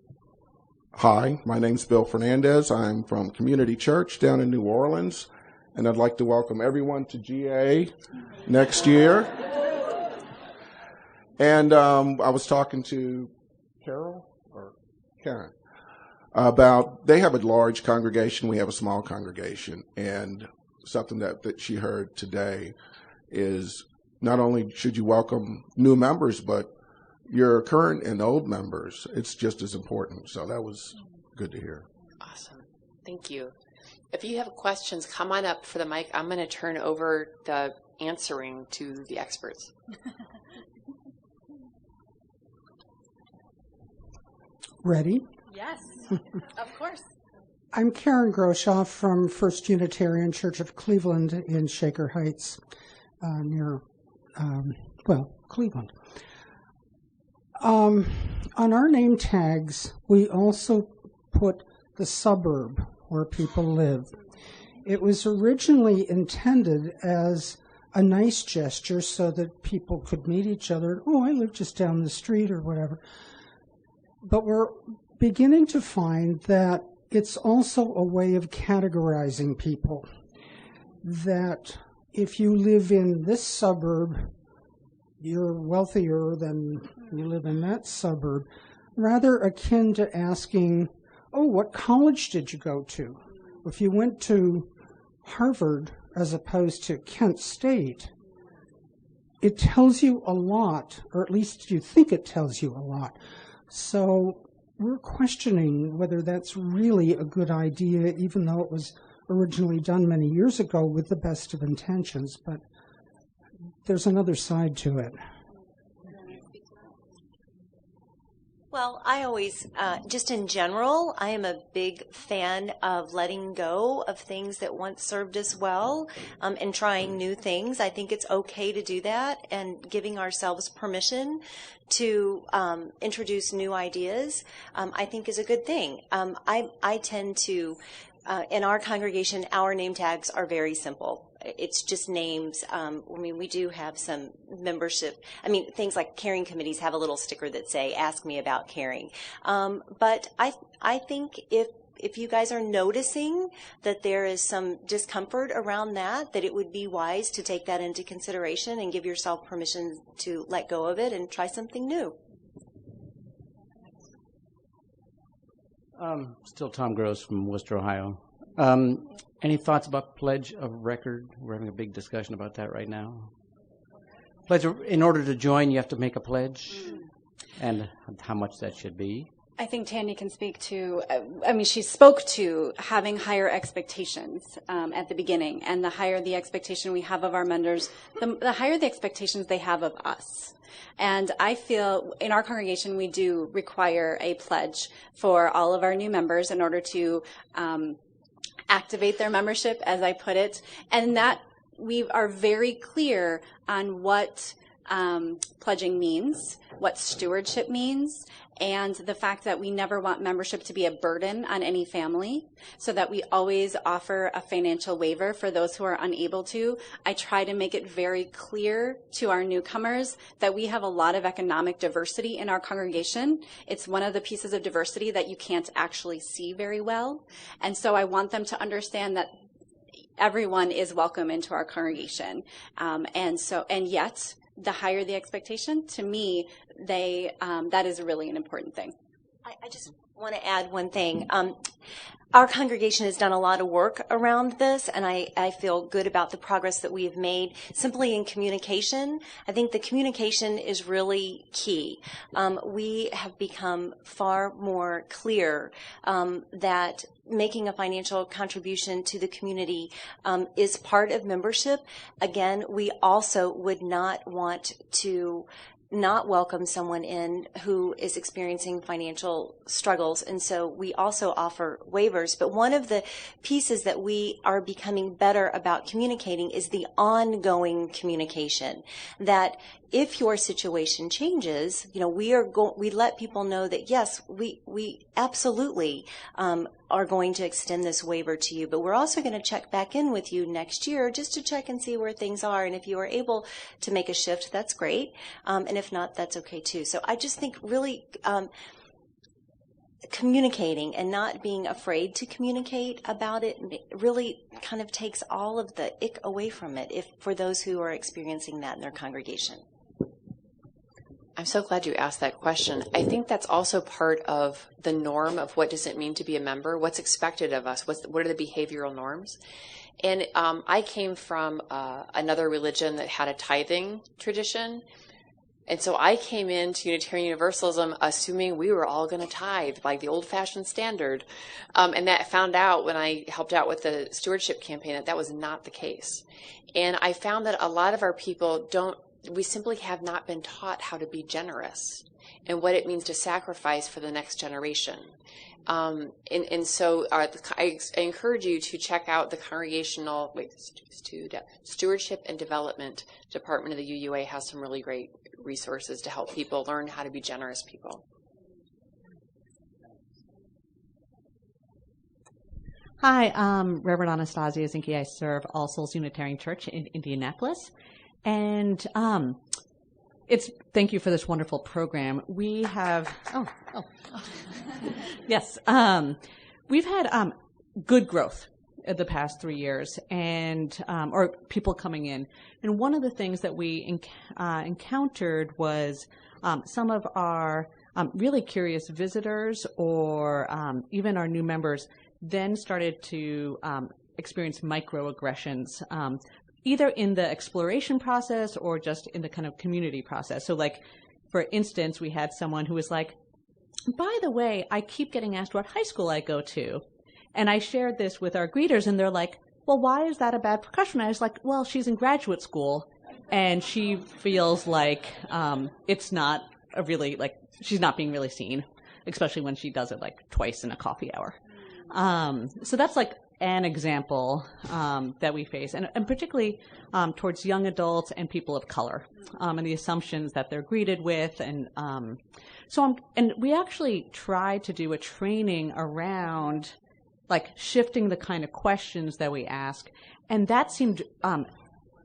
[SPEAKER 13] Hi, my name's Bill Fernandez. I'm from Community Church down in New Orleans, and I'd like to welcome everyone to GA next year. And I was talking to Carol or Karen about, they have a large congregation, we have a small congregation, and something that she heard today is not only should you welcome new members, but your current and old members. It's just as important. So that was good to hear.
[SPEAKER 1] Awesome. Thank you. If you have questions, come on up for the mic. I'm going to turn over the answering to the experts.
[SPEAKER 14] Ready?
[SPEAKER 2] Yes, of course.
[SPEAKER 14] I'm Karen Groshoff from First Unitarian Church of Cleveland in Shaker Heights, near, Cleveland. On our name tags, we also put the suburb where people live. It was originally intended as a nice gesture so that people could meet each other. Oh, I live just down the street or whatever. But we're beginning to find that it's also a way of categorizing people, that if you live in this suburb, you're wealthier than you live in that suburb, rather akin to asking, oh, what college did you go to? If you went to Harvard as opposed to Kent State, it tells you a lot, or at least you think it tells you a lot. So we're questioning whether that's really a good idea, even though it was originally done many years ago with the best of intentions. But there's another side to it.
[SPEAKER 3] Well, I always, just in general, I am a big fan of letting go of things that once served us well, and trying new things. I think it's okay to do that, and giving ourselves permission to introduce new ideas, I think is a good thing. I tend to, in our congregation, our name tags are very simple. It's just names. We do have some membership. Things like caring committees have a little sticker that say, ask me about caring. But I think if you guys are noticing that there is some discomfort around that it would be wise to take that into consideration and give yourself permission to let go of it and try something new.
[SPEAKER 10] Still Tom Gross from Worcester, Ohio. Any thoughts about pledge of record? We're having a big discussion about that right now. In order to join, you have to make a pledge, and how much that should be.
[SPEAKER 2] I think Tandi can speak to, she spoke to having higher expectations at the beginning, and the higher the expectation we have of our members, the higher the expectations they have of us. And I feel in our congregation we do require a pledge for all of our new members in order to activate their membership, as I put it, and that we are very clear on what pledging means, what stewardship means, and the fact that we never want membership to be a burden on any family, so that we always offer a financial waiver for those who are unable to. I try to make it very clear to our newcomers that we have a lot of economic diversity in our congregation. It's one of the pieces of diversity that you can't actually see very well. And so I want them to understand that everyone is welcome into our congregation. And yet, the higher the expectation, to me, that is really an important thing.
[SPEAKER 3] I just want to add one thing. Our congregation has done a lot of work around this, and I feel good about the progress that we have made simply in communication. I think the communication is really key. We have become far more clear that making a financial contribution to the community is part of membership. Again, we also would not want to not welcome someone in who is experiencing financial struggles, and so we also offer waivers. But one of the pieces that we are becoming better about communicating is the ongoing communication, that if your situation changes, we let people know that yes, we absolutely are going to extend this waiver to you, but we're also going to check back in with you next year just to check and see where things are. And if you are able to make a shift, that's great. And if not, that's okay too. So I just think really communicating and not being afraid to communicate about it really kind of takes all of the ick away from it for those who are experiencing that in their congregation.
[SPEAKER 1] I'm so glad you asked that question. I think that's also part of the norm of what does it mean to be a member, what's expected of us, what are the behavioral norms. And I came from another religion that had a tithing tradition. And so I came into Unitarian Universalism assuming we were all going to tithe, like the old-fashioned standard. And that found out when I helped out with the stewardship campaign that was not the case. And I found that a lot of our people we simply have not been taught how to be generous and what it means to sacrifice for the next generation. So I encourage you to check out the Stewardship and Development Department of the UUA has some really great resources to help people learn how to be generous people.
[SPEAKER 15] Hi, Reverend Anastasia Zinke. I serve All Souls Unitarian Church in Indianapolis. And thank you for this wonderful program. We have, yes, we've had good growth in the past 3 years, and or people coming in. And one of the things that we encountered was some of our really curious visitors, or even our new members, then started to experience microaggressions. Either in the exploration process or just in the kind of community process. So, like, for instance, we had someone who was like, by the way, I keep getting asked what high school I go to. And I shared this with our greeters, and they're like, well, why is that a bad percussion? I was like, well, she's in graduate school, and she feels like it's not a really, like, she's not being really seen, especially when she does it, like, twice in a coffee hour. So that's, like, an example that we face, and particularly towards young adults and people of color, and the assumptions that they're greeted with. And and we actually tried to do a training around like shifting the kind of questions that we ask, and that seemed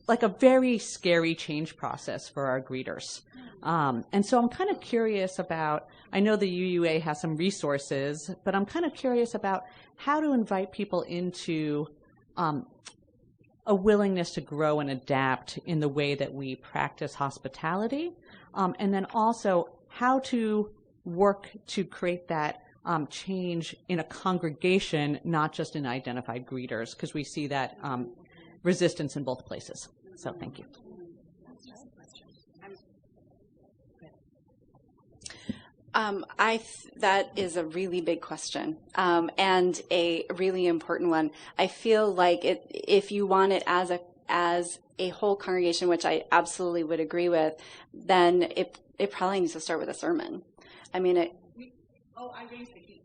[SPEAKER 15] like a very scary change process for our greeters. And so I'm kind of curious about, I know the UUA has some resources, but I'm kind of curious about how to invite people into a willingness to grow and adapt in the way that we practice hospitality, and then also how to work to create that change in a congregation, not just in identified greeters, because we see that resistance in both places. So thank you.
[SPEAKER 2] That is a really big question, and a really important one. I feel like if you want it as a whole congregation, which I absolutely would agree with, then it probably needs to start with a sermon. I mean, I raised the key.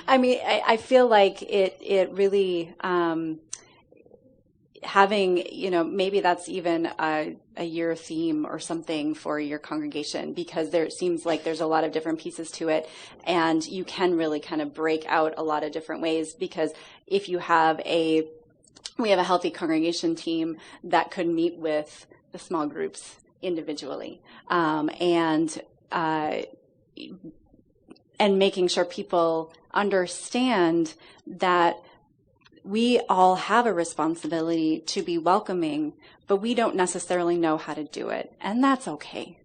[SPEAKER 2] I mean, I feel like it really, having, maybe that's even a year theme or something for your congregation, because it seems like there's a lot of different pieces to it, and you can really kind of break out a lot of different ways, because if you have we have a healthy congregation team that could meet with the small groups individually, and making sure people understand that we all have a responsibility to be welcoming, but we don't necessarily know how to do it, and that's okay.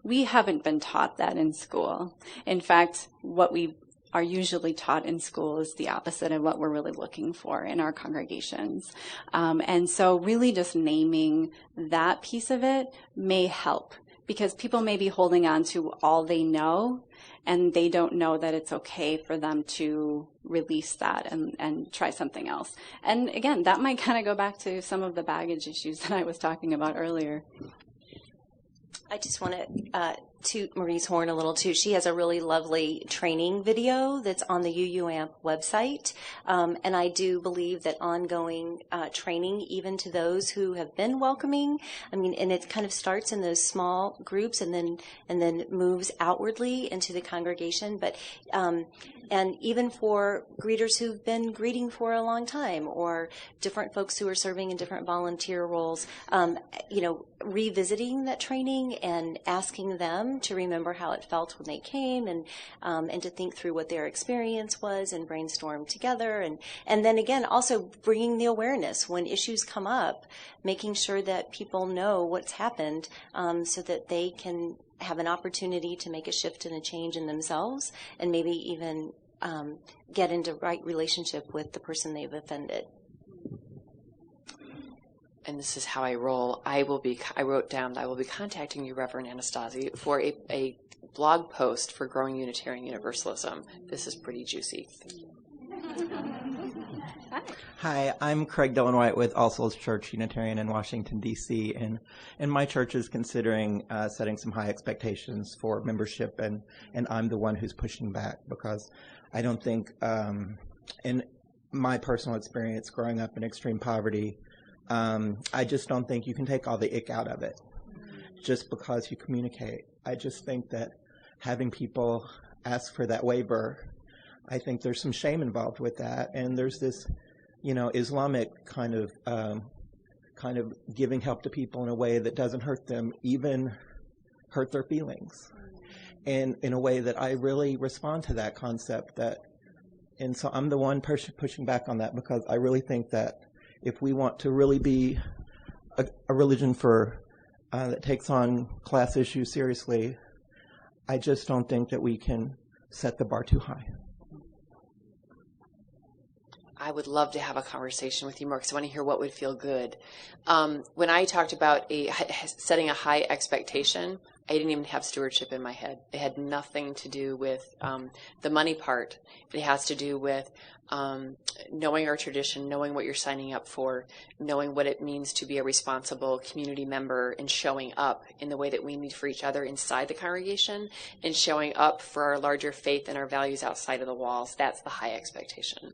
[SPEAKER 2] We haven't been taught that in school. In fact, what we are usually taught in school is the opposite of what we're really looking for in our congregations. And so really just naming that piece of it may help, because people may be holding on to all they know, and they don't know that it's okay for them to release that and try something else. And again, that might kind of go back to some of the baggage issues that I was talking about earlier.
[SPEAKER 3] I just want to toot Marie's horn a little too. She has a really lovely training video that's on the UUAMP website, and I do believe that ongoing training, even to those who have been welcoming, I mean, and it kind of starts in those small groups and then moves outwardly into the congregation, but and even for greeters who've been greeting for a long time, or different folks who are serving in different volunteer roles, revisiting that training and asking them to remember how it felt when they came, and to think through what their experience was and brainstorm together, and then again also bringing the awareness when issues come up, making sure that people know what's happened, so that they can have an opportunity to make a shift and a change in themselves, and maybe even get into right relationship with the person they've offended.
[SPEAKER 1] And this is how I roll. I wrote down that I will be contacting you, Reverend Anastasi, for a blog post for Growing Unitarian Universalism. This is pretty juicy.
[SPEAKER 16] Hi, I'm Craig Dillon White with All Souls Church Unitarian in Washington, D.C., and my church is considering setting some high expectations for membership, and I'm the one who's pushing back, because I don't think, in my personal experience growing up in extreme poverty, I just don't think you can take all the ick out of it just because you communicate. I just think that having people ask for that waiver, I think there's some shame involved with that, and there's this, Islamic kind of giving help to people in a way that doesn't hurt them, even hurt their feelings, and in a way that I really respond to that concept. And so I'm the one pushing back on that, because I really think that if we want to really be a religion that takes on class issues seriously, I just don't think that we can set the bar too high.
[SPEAKER 1] I would love to have a conversation with you more, because I want to hear what would feel good. When I talked about setting a high expectation, I didn't even have stewardship in my head. It had nothing to do with the money part. It has to do with knowing our tradition, knowing what you're signing up for, knowing what it means to be a responsible community member, and showing up in the way that we need for each other inside the congregation, and showing up for our larger faith and our values outside of the walls. That's the high expectation.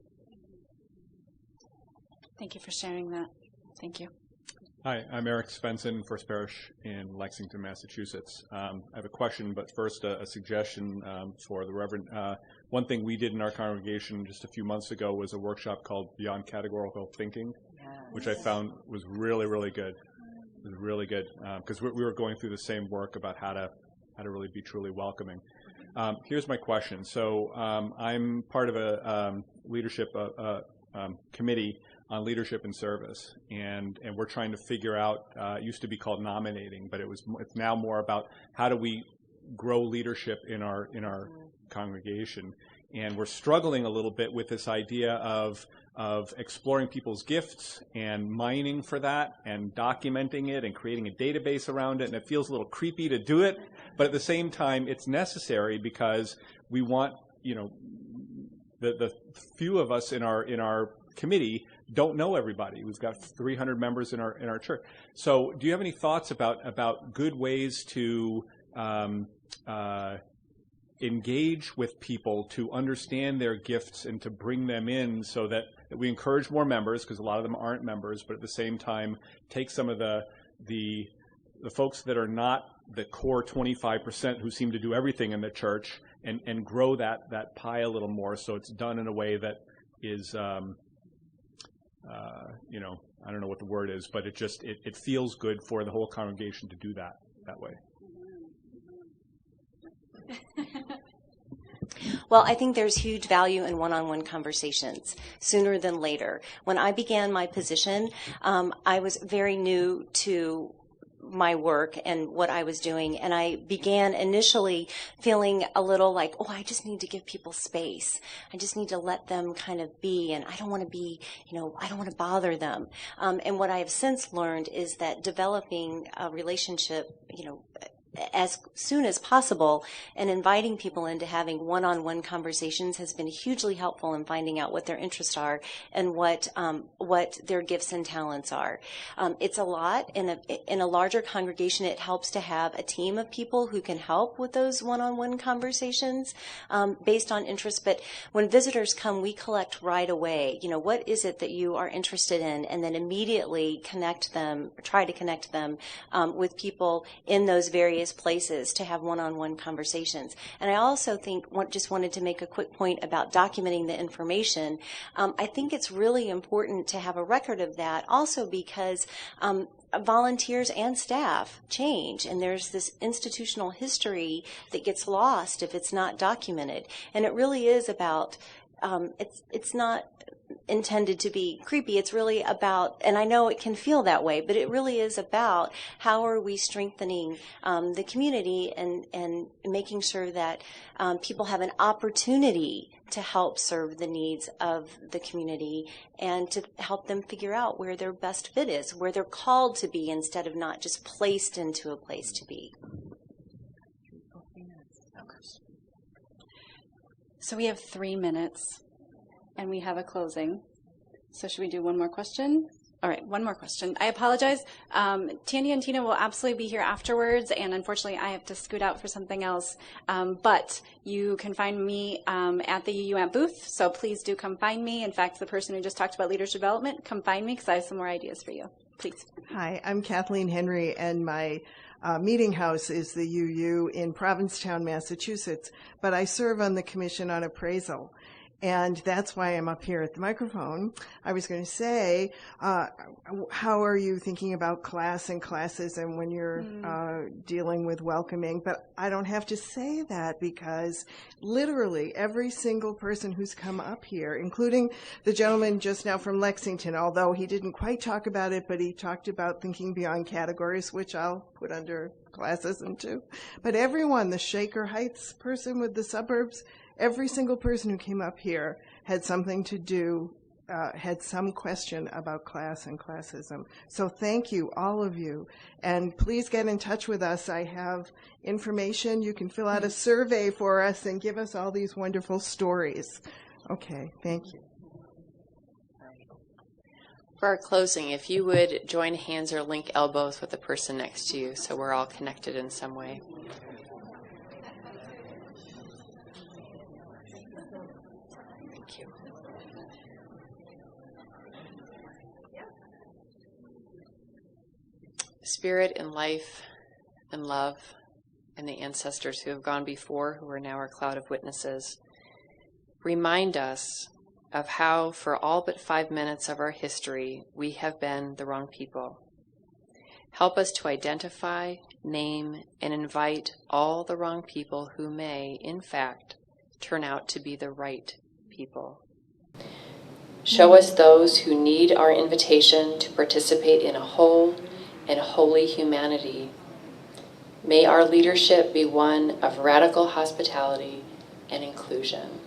[SPEAKER 2] Thank you for sharing that. Thank you.
[SPEAKER 17] Hi, I'm Eric Svensson, First Parish in Lexington, Massachusetts. I have a question, but first a suggestion for the Reverend. One thing we did in our congregation just a few months ago was a workshop called Beyond Categorical Thinking, which I found was really, really good. It was really good because we were going through the same work about how to really be truly welcoming. Here's my question. So I'm part of a leadership committee on leadership and service, and we're trying to figure out, it used to be called nominating, but it's now more about how do we grow leadership in our congregation. And we're struggling a little bit with this idea of exploring people's gifts and mining for that and documenting it and creating a database around it. And it feels a little creepy to do it, but at the same time it's necessary because we want, the few of us in our committee don't know everybody. We've got 300 members in our church. So do you have any thoughts about good ways to engage with people, to understand their gifts and to bring them in so that we encourage more members, because a lot of them aren't members, but at the same time take some of the folks that are not the core 25% who seem to do everything in the church and grow that pie a little more so it's done in a way that is I don't know what the word is, but it feels good for the whole congregation to do that way.
[SPEAKER 3] Well, I think there's huge value in one-on-one conversations sooner than later. When I began my position, I was very new to my work and what I was doing, and I began initially feeling a little like, I just need to give people space. I just need to let them kind of be, and I don't want to be, I don't want to bother them. And what I have since learned is that developing a relationship, as soon as possible and inviting people into having one-on-one conversations has been hugely helpful in finding out what their interests are and what their gifts and talents are. It's a lot. In a larger congregation, it helps to have a team of people who can help with those one-on-one conversations based on interest. But when visitors come, we collect right away, what is it that you are interested in, and then immediately try to connect them with people in those various places to have one-on-one conversations. And I also just wanted to make a quick point about documenting the information. I think it's really important to have a record of that also because volunteers and staff change, and there's this institutional history that gets lost if it's not documented. And it really is about, it's not intended to be creepy. It's really about, and I know it can feel that way, but it really is about how are we strengthening the community and making sure that people have an opportunity to help serve the needs of the community and to help them figure out where their best fit is, where they're called to be instead of not just placed into a place to be.
[SPEAKER 2] So we have 3 minutes. And we have a closing. So should we do one more question? All right, one more question. I apologize. Tandi and Tina will absolutely be here afterwards, and unfortunately I have to scoot out for something else. But you can find me at the UUAMP booth, so please do come find me. In fact, the person who just talked about leadership development, come find me because I have some more ideas for you. Please.
[SPEAKER 18] Hi, I'm Kathleen Henry, and my meeting house is the UU in Provincetown, Massachusetts, but I serve on the Commission on Appraisal. And that's why I'm up here at the microphone. I was going to say, how are you thinking about class and classism when you're dealing with welcoming? But I don't have to say that because literally every single person who's come up here, including the gentleman just now from Lexington, although he didn't quite talk about it, but he talked about thinking beyond categories, which I'll put under classism too. But everyone, the Shaker Heights person with the suburbs, every single person who came up here had something to do had some question about class and classism. So thank you, all of you. And please get in touch with us. I have information. You can fill out a survey for us and give us all these wonderful stories. Okay, thank you.
[SPEAKER 1] For our closing, if you would join hands or link elbows with the person next to you so we're all connected in some way. Thank you. Spirit and life and love and the ancestors who have gone before, who are now our cloud of witnesses, remind us of how, for all but 5 minutes of our history, we have been the wrong people. Help us to identify, name, and invite all the wrong people who may, in fact, turn out to be the right people. Show us those who need our invitation to participate in a whole and holy humanity. May our leadership be one of radical hospitality and inclusion.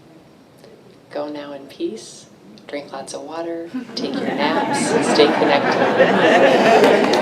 [SPEAKER 1] Go now in peace, drink lots of water, take your naps, stay connected.